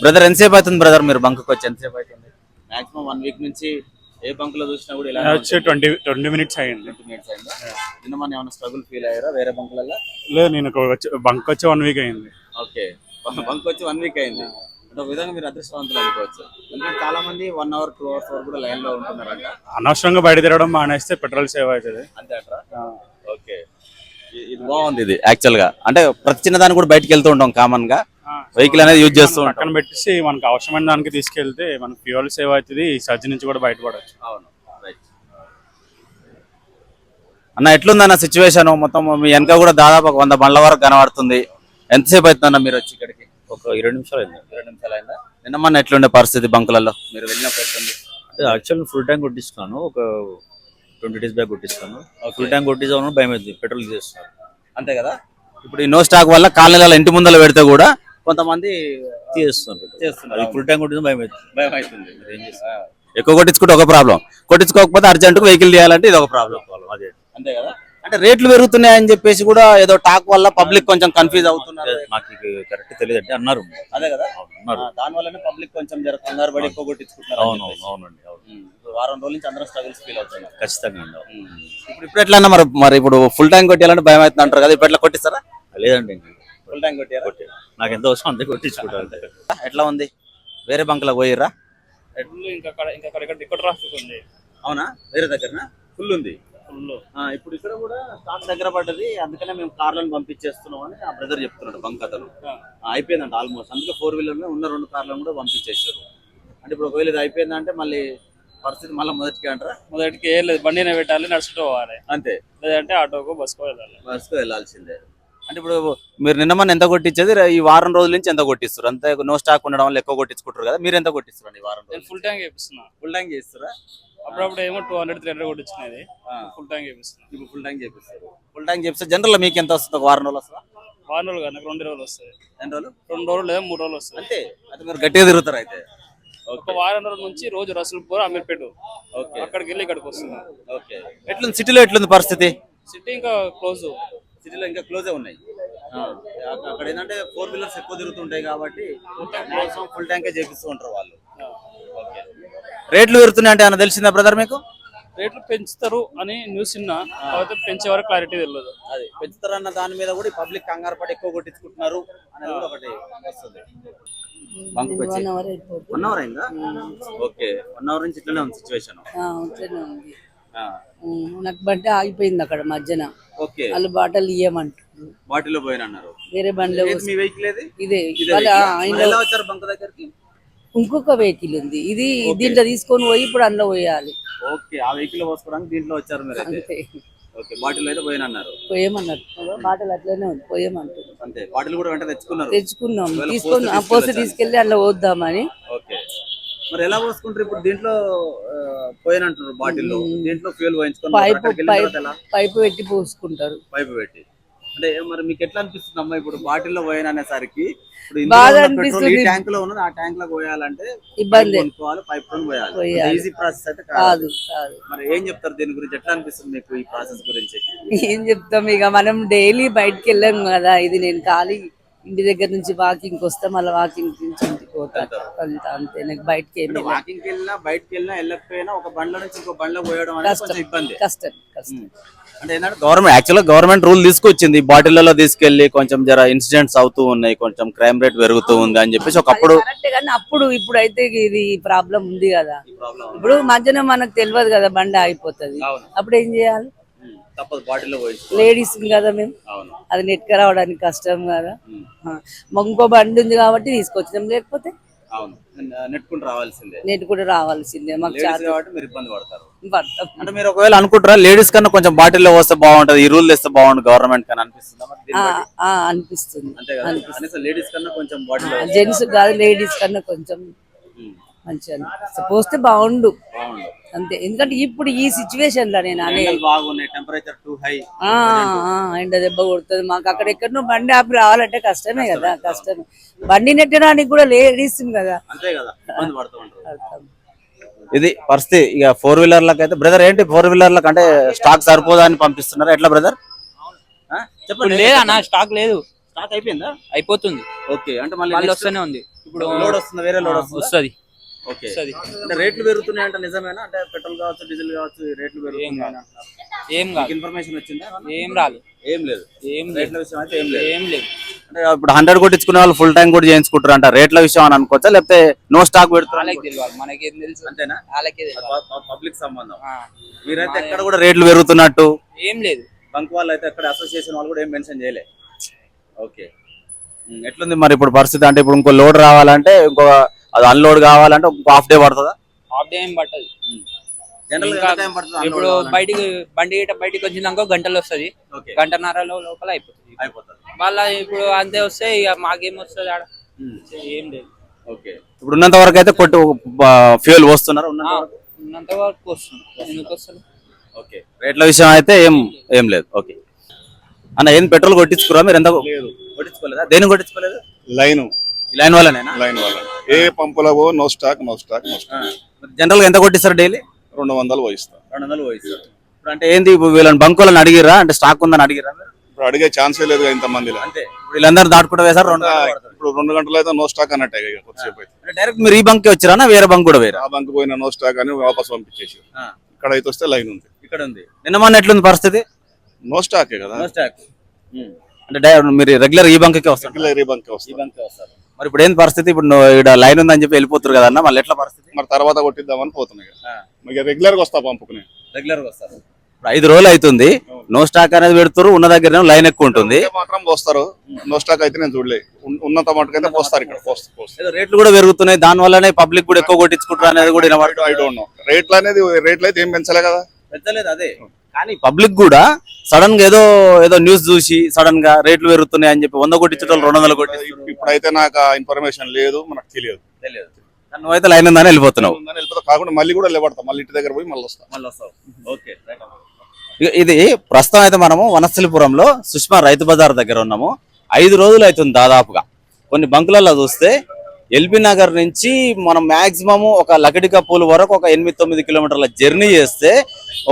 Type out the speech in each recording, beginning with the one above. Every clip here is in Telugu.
బ్రదర్ ఎంతసేపు అవుతుంది బ్రదర్ మీరు బంక్ వచ్చి ఎంతసేపు అవుతుంది? మాక్సిమం 1 వీక్ నుంచి ఏ బంక్ లో చూసినా కూడా ఇలా వచ్చి 20 మినిట్స్ అయ్యింది. 20 మినిట్స్ అయిందా? నిన్న మన ఏమైనా స్ట్రగుల్ ఫీల్ అయ్యారా వేరే బంకులలో? లేదు, నేను బంక్ వచ్చి 1 వీక్ అయింది. ఓకే, బంక్ వచ్చి 1 వీక్ అయింది అంటే ఒక విధంగా మీరు అదృష్టవంతులు అనుకోవచ్చు. ఎందుకంటే చాలా మంది 1 అవర్ 2 అవర్స్ వరకు కూడా లైన్ లో ఉంటున్నారంట. అనవసరంగా బయట తిరగడం మానేస్తే పెట్రోల్ సేవ్ అవుతుంది. అంతే అంటారా? ఓకే, ఇది బాగుంది. ఇది యాక్చువల్ గా అంటే ప్రతి చిన్న దానికి కూడా బయటకు వెళ్తూ ఉంటాం, కామన్ గా వెహికల్ అనేది యూజ్ చేస్తూ ఉంటాం. పక్కన పెట్టేసి మనకు అవసరమైన దానికి తీసుకెళ్తే మనకు ఫ్యూయల్ సేవ్ అవుతుంది, సర్జీ నుంచి కూడా బయటపడచ్చు. అవును, రైట్ అన్న. ఎట్లుంది అన్న సిచ్యువేషన్? మొత్తం మీ వెనక కూడా దాదాపు 100 బండ్ల వరకు కనబడుతుంది. ఎంతసేపు అవుతుందన్న మీరు వచ్చి ఇక్కడికి? ఒక 20 నిమిషాలు అయింది. 20 నిమిషాలు అయిందా? నిన్న మొన్న ఎట్లుండే పరిస్థితి బంకులలో మీరు వెళ్ళినప్పుడు ఎట్లుంది? అంటే యాక్చువల్ ఫుల్ ట్యాంక్ కొట్టిస్తున్నాను, ఒక 20 days బ్యాక్ కొట్టిస్తాను. ఫుల్ ట్యాంక్ కొట్టించామని భయం అవుతుంది, పెట్రోల్ చేస్తున్నారు. అంతే కదా. ఇప్పుడు ఈ నో స్టాక్ వల్ల కాలనీల ఇంటి ముందర పెడితే కూడా కొంతమంది చేస్తున్నారు. ఫుల్ ట్యాంక్ కొట్టించిన భయం అవుతుంది. భయం అవుతుంది. ఏం చేస్తారు? ఎక్కువ కొట్టించుకుంటే ఒక ప్రాబ్లం, కొట్టించుకోకపోతే అర్జెంట్ వెహికల్ తీయాలంటే ఇది ఒక ప్రాబ్లం. అదే అంతే కదా. అంటే రేట్లు పెరుగుతున్నాయని చెప్పేసి కూడా ఏదో టాక్ వల్ల పబ్లిక్ కొంచెం కన్ఫ్యూజ్ అవుతున్నారు. నాకు కరెక్ట్ తెలియదు అంటే అన్నారు. అదే కదా, అన్నారు. దాని వల్లనే పబ్లిక్ కొంచెం కంగారు పడి ఎక్కువ కొట్టించుకుంటున్నారు. అవునండి. వారం రోజుల నుంచి అందరూ స్ట్రగుల్స్ ఫీల్ అవుతున్నారు. ఖచ్చితంగా. ఇప్పుడు ఎట్లా అన్న మరి ఇప్పుడు ఫుల్ ట్యాంక్ కొట్టాలంటే భయం అవుతుంది అంటారు కదా, ఇప్పుడు ఎట్లా కొట్టిస్తారా? లేదండి, ఫుల్ ట్యాంక్ కొట్టారా? నాకు ఎంత అవసరం అంతే కొట్టించుకుంటారు. ఎట్లా ఉంది? వేరే బంకులో పోయిర్రా? ఇక్కడ ట్రాఫిక్ ఉంది. అవునా? వేరే దగ్గర ఫుల్ ఉంది. ఇప్పుడు ఇక్కడ కూడా స్టాక్ దగ్గర పడ్డది, అందుకనే మేము కార్లను పంపించేస్తున్నాం అని ఆ బ్రదర్ చెప్తున్నాడు బంక్ అతను. అయిపోయిందంట ఆల్మోస్ట్, అందుకే 4 వీలర్ ఉన్న 2 కార్లను కూడా పంపించేసారు. అంటే ఇప్పుడు ఒకవేళ ఇది అయిపోయిందంటే మళ్ళీ పరిస్థితి మళ్ళీ మొదటికి అంటారా? మొదటికి ఏం లేదు, బండినే పెట్టాలి, నడుచుకుంటూ పోవాలి అంతే. లేదంటే ఆటోకు బస్కో వెళ్ళాలి. బస్కు వెళ్ళాల్సిందే. అంటే ఇప్పుడు మీరు నిన్న మన ఎంత కొట్టించేది, ఈ వారం రోజుల నుంచి ఎంత కొట్టిస్తారు? అంతే నో స్టాక్ ఉండడం వల్ల ఎక్కువ కొట్టించుకుంటారు కదా, మీరు ఎంత కొట్టిస్తారు ఈ వారం? నేను ఫుల్ ట్యాంక్ వేపిస్తున్నా. ఫుల్ ట్యాంక్ చేస్తారా? అప్పుడప్పుడు ఏమో 200-300 కొట్టించినది. ఫుల్ ట్యాంక్ వేపిస్తున్నా. ఇప్పుడు ఫుల్ ట్యాంక్ చేపిస్తారు. ఫుల్ ట్యాంక్ చేపిస్తే జనరల్ మీకు ఎంత వస్తుంది? ఒక వారం రోజులు వస్తుందా? వారం రోజులు కాదు, నాకు 2 రోజులు వస్తాయి. 2 రోజులు? 2 రోజులు లేదా 3 రోజులు వస్తాయి. అంతే. అయితే మీరు గట్టిగా తిరుగుతారు అయితే. ఒక వారం రోజుల నుంచి రోజు రసూల్పూర్, అమీర్పేట, అక్కడికి వెళ్ళి ఇక్కడికి వస్తుంది. ఓకే, ఎట్లుంది సిటీలో? ఎట్లుంది పరిస్థితి? సిటీ ఇంకా క్లోజ్. సిటీలో ఇంకా క్లోజే ఉన్నాయి. అక్కడ ఏంటంటే 4 వీలర్స్ ఎక్కువ తిరుగుతుంటాయి కాబట్టి ఫుల్ ట్యాంకే చేపిస్తూ ఉంటారు వాళ్ళు. ఓకే, రేట్లు పెరుగుతున్నాయి అంటే ఏమైనా తెలిసిందా బ్రదర్ మీకు? రేట్లు పెంచుతారు అని న్యూస్ విన్నా, కాకపోతే పెంచే వరకు క్లారిటీ తెలియదు. అది పెంచుతారన్న దాని మీద కూడా పబ్లిక్ కంగారు పడి ఎక్కువ కొట్టించుకుంటున్నారు అనేది కూడా ఒకటి వస్తుంది. బంక్ వచ్చి 1 అవర్ అయిందా? ఓకే, 1 అవర్ నుంచి ఇట్లనే ఉంది సిచ్యువేషన్. నాకు బండి ఆగిపోయింది అక్కడ మధ్యన. ఓకే, వాళ్ళు బాటలు ఇయ్యమంటారు, బాటిల్లో పోయినన్నారు. వేరే బండిలో మీ వెహికల్ ఏది? ఇదే. ఎలా వచ్చారు బంక్ దగ్గరికి? ఇంకొక వెహికల్ ఉంది, ఇది దీంట్లో తీసుకొని పోయి ఇప్పుడు అందులో పోయాలి. ఓకే, ఆ వెహికల్ పోసుకోవడానికి దీంట్లో వచ్చారు మీరు అయితే. ఓకే, బాటిల్ అయితే పోయినన్నారు. పోయేమన్నారు, బాటలు అట్లనే ఉంది, పోయేమంటారు. అంతే, బాటిల్ కూడా వెంట తెచ్చుకున్నాం, తీసుకొని ఆ పోస్ట్ తీసుకెళ్లి అందులో పోద్దామని. ఓకే, మరి ఎలా పోసుకుంటారు ఇప్పుడు? దీంట్లో పోయినంటారు బాటిల్లో, దీంట్లో ఫ్యూల్ పోయించుకొని పైపు పెట్టి పోసుకుంటారు. పైపు పెట్టి అంటే మరి మీకు ఎట్లా అనిపిస్తుంది అమ్మా ఇప్పుడు బాటిల్లో పోయిన అనేసరికి? బాగా అనిపిస్తుంది. ట్యాంక్ లో ఉన్నది ఆ ట్యాంక్ లో పోయాలంటే ఇబ్బంది, పైప్ తో పోయాలి. ఈజీ ప్రాసెస్ అయితే కాదు. మరి ఏం చెప్తారు దీని గురించి? ఎట్లా అనిపిస్తుంది మీకు ఈ ప్రాసెస్ గురించి? ఏం చెప్తాం, ఇక మనం డైలీ బయటకు వెళ్ళాం కదా. ఇది నేను ఖాళీ ఇంటి దగ్గర నుంచి వాకింగ్ వస్తా, మళ్ళీ వాకింగ్ నుంచి ఇంటికి పోతాను అంతే. నాకు బయటకి వాకింగ్ వెళ్ళినా బయటకి వెళ్ళినా వెళ్ళకపోయినా ఒక బండ్ల నుంచి ఇంకో బండ్లో పోయడం అనేది కొంచెం ఇబ్బంది, కష్టం. అంటే ఏంటంటే గవర్నమెంట్ యాక్చువల్గా గవర్నమెంట్ రూల్ తీసుకొచ్చింది, బాటిళ్లలో తీసుకెళ్లి కొంచెం జర ఇన్సిడెంట్స్ అవుతూ ఉన్నాయి, కొంచెం క్రైమ్ రేట్ పెరుగుతూ ఉంది అని చెప్పేసి ఒకప్పుడు. అప్పుడు ఇప్పుడు అయితే ఇది ప్రాబ్లం ఉంది కదా. ఇప్పుడు మధ్యన మనకు తెలియదు కదా, బండి ఆగిపోతుంది, అప్పుడు ఏం చేయాలి? తప్పదు, బాటిల్లో పోయి. లేడీస్ కదా మేము, అది నెట్క రావడానికి కష్టం కదా. ఇంకో బండి ఉంది కాబట్టి తీసుకొచ్చినాం, లేకపోతే నెట్టుకుంటూ రావాల్సిందే. మాకు మీరు ఇబ్బంది పడతారు. పడతాం. అంటే మీరు ఒకవేళ అనుకుంటారా లేడీస్ కన్నా కొంచెం బాటిల్లో వస్తే బాగుంటది, ఈ రూల్ తెస్తే బాగుంటుంది గవర్నమెంట్ కన్నా అనిపిస్తుంది. అంతే కదా, లేడీస్ కన్నా కొంచెం బాటిల్, జెంట్స్ కాదు లేడీస్ కన్నా కొంచెం మంచిగా పోస్తే బాగుండు అంతే. ఎందుకంటే ఇప్పుడు ఈ సిచ్యువేషన్ లో నేను బాగున్నాయి, టెంపరేచర్ టూ హై, ఎండ దెబ్బ కొడుతుంది మాకు. అక్కడ ఎక్కడో బండి ఆపి రావాలంటే కష్టమే కదా, కష్టమే. బండి నెట్టడానికి కూడా లేడీస్ కదా, అంతే కదా, ఇబ్బంది పడుతూ ఉంటారు. ఇది పరిస్థితి. ఇక 4 వీలర్లకు అయితే బ్రదర్ ఏంటి 4 వీలర్లకు అంటే స్టాక్ సరిపోదా అని పంపిస్తున్నారు, ఎట్లా బ్రదర్? చెప్పండి. లేదన్నా స్టాక్ లేదు, స్టాక్ అయిపోయిందా? అయిపోతుంది. ఓకే, అంటే మళ్ళీ వస్తూనే ఉంది. ఇప్పుడు లోడ్ వస్తుంది, వేరే లోడ్ వస్తుంది. వస్తుంది. ఓకే, అంటే రేట్లు పెరుగుతున్నాయి అంటే నిజమేనా? అంటే పెట్రోల్ కావచ్చు, డీజిల్ కావచ్చు, రేట్లు పెరుగుతున్నాయి ఏం కాదు, ఇన్ఫర్మేషన్ వచ్చిందా? ఏం రాలేదు, ఏం లేదు, రేట్ల విషయం అయితే ఏం లేదు. అంటే ఇప్పుడు 100 కొట్టించుకునే వాళ్ళు ఫుల్ ట్యాంక్ కూడా చేయించుకుంటారు అంట. రేట్ల విషయం అని అనుకోవచ్చా, లేకపోతే నో స్టాక్ పెడుతున్నారు? వాళ్ళకి తెలియాలి, మనకేం తెలుసు, అంతేనా? వాళ్ళకే తెలియాలి. పబ్లిక్ సంబంధం. మీరైతే ఎక్కడ కూడా రేట్లు పెరుగుతున్నట్టు ఏం లేదు. బంక్ వాళ్ళు అయితే ఎక్కడ అసోసియేషన్ వాళ్ళు కూడా ఏం మెన్షన్ చేయలే. ఓకే, ఎట్లుంది మరి ఇప్పుడు పరిస్థితి? అంటే ఇప్పుడు ఇంకో లోడ్ రావాలంటే, ఇంకో అది అన్లోడ్ కావాలంటే ఇంకో హాఫ్ డే పడుతుందా? హాఫ్ డే ఏం పట్టదు. జనరల్ గా టైం పడుతుంది ఇప్పుడు బయటికి వచ్చినాక గంటలు వస్తుంది, గంటన్నరలో లోపల అయిపోతుంది. వాళ్ళ ఇప్పుడు అంతే వస్తే ఇక మాకేం వస్తుంది ఆడ, ఏం లేదు. ఓకే, ఇప్పుడు ఉన్నంత వరకు అయితే కొట్టు ఫ్యూయల్ పోస్తున్నారు, ఉన్నంత వరకు వస్తుంది. ఎందుకు వస్తుంది? ఓకే, రేట్ల విషయం అయితే ఏం లేదు. ఓకే అన్న, ఏం పెట్రోల్ కొట్టించుకురా మీరు? ఎంత కొట్టించుకోలేదా? దేని కొట్టించుకోలేదు? లైన్ వాళ్ళనేనా? లైన్ వాళ్ళ ఏ పంపులో నో స్టాక్. జనరల్ గా ఎంత కొట్టిస్తారు డైలీ? 200 పోయిస్తా. 200 పోయిస్తారు. ఇప్పుడు అంటే ఏంది, వీళ్ళని బంకులను అడిగిరా? అంటే స్టాక్ ఉందని అడిగిరా? ఇప్పుడు అడిగే ఛాన్సే లేదు ఇంత మందిలో. అంతే, వీళ్ళందరూ దాటుకుంటూ వేసారు. ఇప్పుడు 2 గంటలు అయితే నో స్టాక్ అన్నట్టే. కొద్దిసేపు అయితే డైరెక్ట్ మీరు ఈ బంక్ వచ్చిరా, వేరే బంక్ కూడా వేరా? ఆ బంక్ పోయిన నో స్టాక్ అని వాపస్ పంపించేసి ఇక్కడ అయితే వస్తే లైన్ ఉంది. ఇక్కడ ఉంది. నిన్న మొన్న ఎట్లుంది పరిస్థితి? నో స్టాకే కదా. నో స్టాక్ అంటే డైరెక్ట్ మీరు రెగ్యులర్ ఈ బంక్ వస్తారు? ఈ బంక్ వస్తారు. మరి ఇప్పుడు ఏంది పరిస్థితి? ఇప్పుడు ఇక్కడ లైన్ ఉందని చెప్పి వెళ్ళిపోతారు కదా అన్న, మళ్ళీ ఎట్లా పరిస్థితి? మరి తర్వాత కొట్టిద్దామని పోతున్నాయి. రెగ్యులర్ గా వస్తా పంపుకునే. రెగ్యులర్ గా వస్తారు. 5 రోజులు అవుతుంది, నో స్టాక్ అనేది పెడుతున్నారు. ఉన్న దగ్గర లైన్ ఎక్కువ ఉంటుంది. మాత్రం పోస్తారు. నో స్టాక్ అయితే నేను చూడలేదు. ఉన్నంత మటుకైతే పోస్తారు. ఇక్కడ రేట్లు కూడా పెరుగుతున్నాయి, దాని వల్లనే పబ్లిక్ కూడా ఎక్కువ కొట్టించుకుంటారు అనేది కూడా ఐ డోంట్ నో. రేట్లు అయితే ఏం పెంచలే కదా. పెంచలేదు అదే, కానీ పబ్లిక్ కూడా సడన్ గా ఏదో న్యూస్ చూసి సడన్ గా రేట్లు పెరుగుతున్నాయి అని చెప్పి 100 కొట్టించడం 200 కొట్టి. ఇప్పుడైతే నాకు ఇన్ఫర్మేషన్ లేదు, మనకు తెలియదు. నువ్వైతే లైన్ ఉందని వెళ్ళిపోతున్నావు. కాకుండా మళ్ళీ కూడా లేబడతాం, మళ్ళీ ఇంటి దగ్గర పోయి మళ్ళీ వస్తాం. ఓకే, ఇది ప్రస్తుతం అయితే మనము వనస్థలిపురంలో సుష్మా రైతు బజార్ దగ్గర ఉన్నాము. 5 రోజులు అవుతుంది దాదాపుగా. కొన్ని బంకులలో చూస్తే ఎల్బీ నగర్ నుంచి మనం మాక్సిమం ఒక లకడికా పూల్ వరకు ఒక 8-9 కిలోమీటర్ల జర్నీ చేస్తే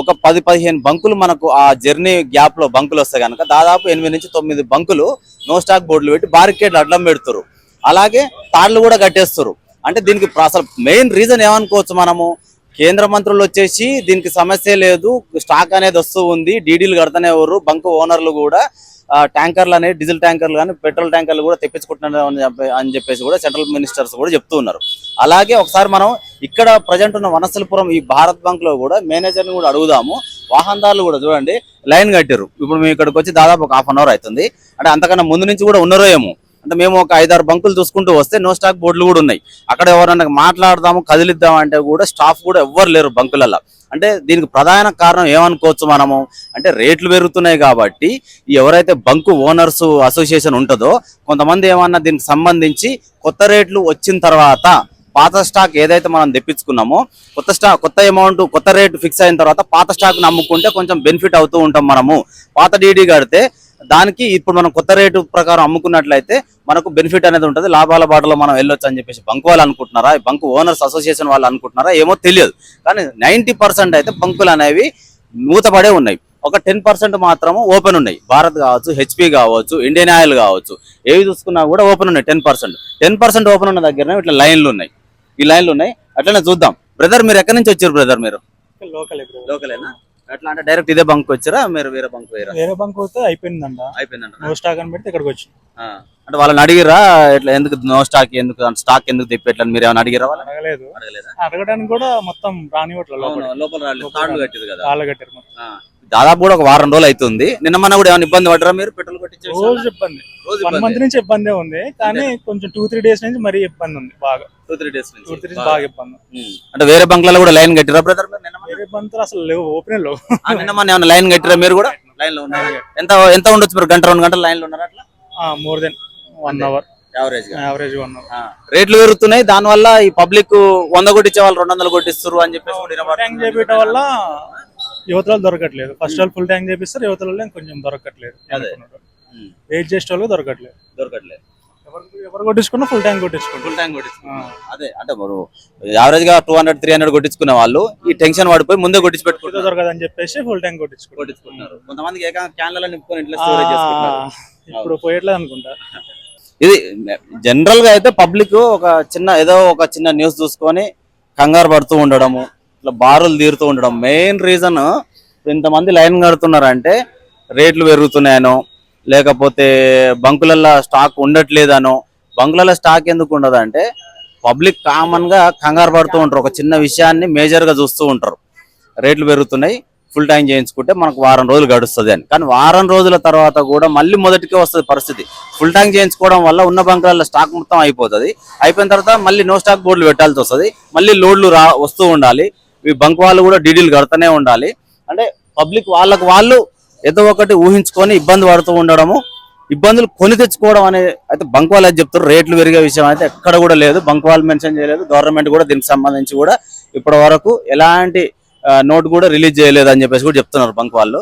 ఒక 10-15 బంకులు మనకు ఆ జర్నీ గ్యాప్ లో బంకులు వస్తాయి కనుక దాదాపు 8 నుంచి 9 బంకులు నో స్టాక్ బోర్డులు పెట్టి బారికేడ్లు అడ్డం పెడుతురు. అలాగే తాళ్లు కూడా కట్టేస్తారు. అంటే దీనికి అసలు మెయిన్ రీజన్ ఏమనుకోవచ్చు మనము, కేంద్ర మంత్రులు వచ్చేసి దీనికి సమస్య లేదు, స్టాక్ అనేది వస్తూ ఉంది, డీడీలు కడతానే ఎవరు, బంకు ఓనర్లు కూడా ట్యాంకర్లు అనేది డీజిల్ ట్యాంకర్లు కానీ పెట్రోల్ ట్యాంకర్లు కూడా తెప్పించుకుంటున్నారు అని చెప్పేసి కూడా సెంట్రల్ మినిస్టర్స్ కూడా చెప్తూ ఉన్నారు. అలాగే ఒకసారి మనం ఇక్కడ ప్రజెంట్ ఉన్న వనస్థలిపురం ఈ భారత్ బంక్ లో కూడా మేనేజర్ని కూడా అడుగుదాము. వాహనదారులు కూడా చూడండి లైన్ కట్టారు. ఇప్పుడు మేము ఇక్కడికి వచ్చి దాదాపు ఒక 1/2 అవర్ అవుతుంది. అంటే అంతకన్నా ముందు నుంచి కూడా ఉన్నారో ఏమో. అంటే మేము ఒక 5-6 బంకులు చూసుకుంటూ వస్తే నో స్టాక్ బోర్డులు కూడా ఉన్నాయి. అక్కడ ఎవరన్నా మాట్లాడదాము కదిలిద్దాం అంటే కూడా స్టాఫ్ కూడా ఎవ్వరు లేరు బంకులలో. అంటే దీనికి ప్రధాన కారణం ఏమనుకోవచ్చు మనము అంటే రేట్లు పెరుగుతున్నాయి కాబట్టి ఎవరైతే బంకు ఓనర్స్ అసోసియేషన్ ఉంటుందో కొంతమంది ఏమన్నా దీనికి సంబంధించి కొత్త రేట్లు వచ్చిన తర్వాత పాత స్టాక్ ఏదైతే మనం తెప్పించుకున్నామో కొత్త అమౌంట్ కొత్త రేటు ఫిక్స్ అయిన తర్వాత పాత స్టాక్ అమ్ముకుంటే కొంచెం బెనిఫిట్ అవుతూ ఉంటాం. మనము పాత డీడీ కడితే దానికి ఇప్పుడు మనం కొత్త రేటు ప్రకారం అమ్ముకున్నట్లయితే మనకు బెనిఫిట్ అనేది ఉంటుంది, లాభాల బాటలో మనం వెళ్ళొచ్చు అని చెప్పేసి బంకు వాళ్ళు అనుకుంటున్నారా, బంకు ఓనర్స్ అసోసియేషన్ వాళ్ళు అనుకుంటున్నారా ఏమో తెలియదు. కానీ 90% అయితే బంకులు అనేవి మూతపడే ఉన్నాయి. ఒక 10% మాత్రము ఓపెన్ ఉన్నాయి. భారత్ కావచ్చు, హెచ్పి కావచ్చు, ఇండియన్ ఆయిల్ కావచ్చు, ఏవి చూసుకున్నా కూడా ఓపెన్ ఉన్నాయి. 10% ఓపెన్ ఉన్న దగ్గరనే ఇట్లా లైన్లు ఉన్నాయి. ఈ లైన్లు ఉన్నాయి. అట్లనే చూద్దాం. బ్రదర్ మీరు ఎక్కడి నుంచి వచ్చారు బ్రదర్? మీరు లోకలేనా? అట్లా అంటే డైరెక్ట్ ఇదే బంక్ వచ్చారా, మీరు వేరే బంక్ పోయారా? వేరే బంక్ పోతే అయిపోయిందంట. నో స్టాక్ అని పెడితే ఇక్కడికి వచ్చి అంటే వాళ్ళని అడిగిరా ఇట్లా ఎందుకు నో స్టాక్ ఎందుకు స్టాక్ ఎందుకు తెప్పేట్లని మీరు ఏమైనా అడిగిరా? వాళ్ళు అడగలేదు. అడగడానికి కూడా మొత్తం రానివ్వట్లేదు. లోపల తాళ్ళు కట్టారు కదా, తాళ్ళు కట్టారు. దాదాపు కూడా ఒక 1 వారం రోజులు అవుతుంది. నిన్న మొన్న కూడా ఏమైనా ఇబ్బంది పడరా మీరు? పెట్రోల్ కొట్టించే రోజు ఇబ్బంది. 1 మంత్ నుంచి ఇబ్బందే ఉంది, కానీ కొంచెం 2-3 డేస్ నుంచి మరీ ఇబ్బంది ఉంది. బాగా 2-3 డేస్ నుంచి బాగా ఇబ్బంది. అంటే వేరే బంక్లలో కూడా లైన్ కట్టిరా బ్రదర్? వేరే బంకులు అసలు లేవు, ఓపెన్ లేవు. నిన్న మొన్న ఏమైనా లైన్ కట్టిరా మీరు కూడా? లైన్ లో ఉన్నారు. ఎంత ఉండొచ్చు మీరు? 1-2 గంటలు లైన్ లో ఉన్నారు అట్లా? More than 1 hour average 1 hour. రేట్లు పెరుగుతున్నాయి, దాని వల్ల ఈ పబ్లిక్ 100 కొట్టించే వాళ్ళు 200 కొట్టిస్తారు అని చెప్పేసి ట్యాంక్ చేపించడం వల్ల యువతలో దొరకట్లేదు. ఫస్ట్ వాళ్ళు ఫుల్ ట్యాంక్ చేపిస్తారు, యువతలో కొంచెం దొరకట్లేదు. వెయిట్ చేసే వాళ్ళు దొరకట్లేదు. ఎవరు కొట్టించుకున్నా ఫుల్ ట్యాంక్ కొట్టించుకుంటారు. అదే అంటే యావరేజ్ గా 200-300 కొట్టించుకునే వాళ్ళు ఈ టెన్షన్ పడిపోయి ముందే కొట్టించి పెట్టుకుంటారు దొరకదని చెప్పేసి ఫుల్ ట్యాంక్ కొట్టించుకుంటారు. కొంతమందికి క్యాన్లలో నింపుకొని ఇంట్లో స్టోరేజ్ చేసుకుంటారు. ఇప్పుడు పోయట్లేదు అనుకుంటా. ఇది జనరల్ గా అయితే పబ్లిక్ ఏదో ఒక చిన్న న్యూస్ చూసుకొని కంగారు పడుతూ ఉండడము, ఇట్లా బారులు తీరుతూ ఉండడం. మెయిన్ రీజన్ ఇంతమంది లైన్ కడుతున్నారంటే రేట్లు పెరుగుతున్నాయనో, లేకపోతే బంకులలో స్టాక్ ఉండట్లేదనో. బంకులలో స్టాక్ ఎందుకు ఉండదు అంటే పబ్లిక్ కామన్ గా కంగారు పడుతూ ఉంటారు, ఒక చిన్న విషయాన్ని మేజర్ గా చూస్తూ ఉంటారు. రేట్లు పెరుగుతున్నాయి, ఫుల్ ట్యాంక్ చేయించుకుంటే మనకు వారం రోజులు గడుస్తుంది అని. కానీ వారం రోజుల తర్వాత కూడా మళ్ళీ మొదటికే వస్తుంది పరిస్థితి. ఫుల్ ట్యాంక్ చేయించుకోవడం వల్ల ఉన్న బంకులలో స్టాక్ మొత్తం అయిపోతుంది. అయిపోయిన తర్వాత మళ్ళీ నో స్టాక్ బోర్డులు పెట్టాల్సి వస్తుంది. మళ్ళీ లోడ్లు వస్తూ ఉండాలి. ఈ బంక్ వాళ్ళు కూడా డీడీలు కడుతూనే ఉండాలి. అంటే పబ్లిక్ వాళ్ళు ఏదో ఒకటి ఊహించుకొని ఇబ్బంది పడుతూ ఉండడము, ఇబ్బందులు కొని తెచ్చుకోవడం అనేది అయితే బంక్ వాళ్ళు అయితే చెప్తారు. రేట్లు పెరిగే విషయం అయితే ఎక్కడ కూడా లేదు, బంక్ వాళ్ళు మెన్షన్ చేయలేదు. గవర్నమెంట్ కూడా దీనికి సంబంధించి కూడా ఇప్పటి వరకు ఎలాంటి నోట్ కూడా రిలీజ్ చేయలేదు అని చెప్పేసి కూడా చెప్తున్నారు బంక్ వాళ్ళు.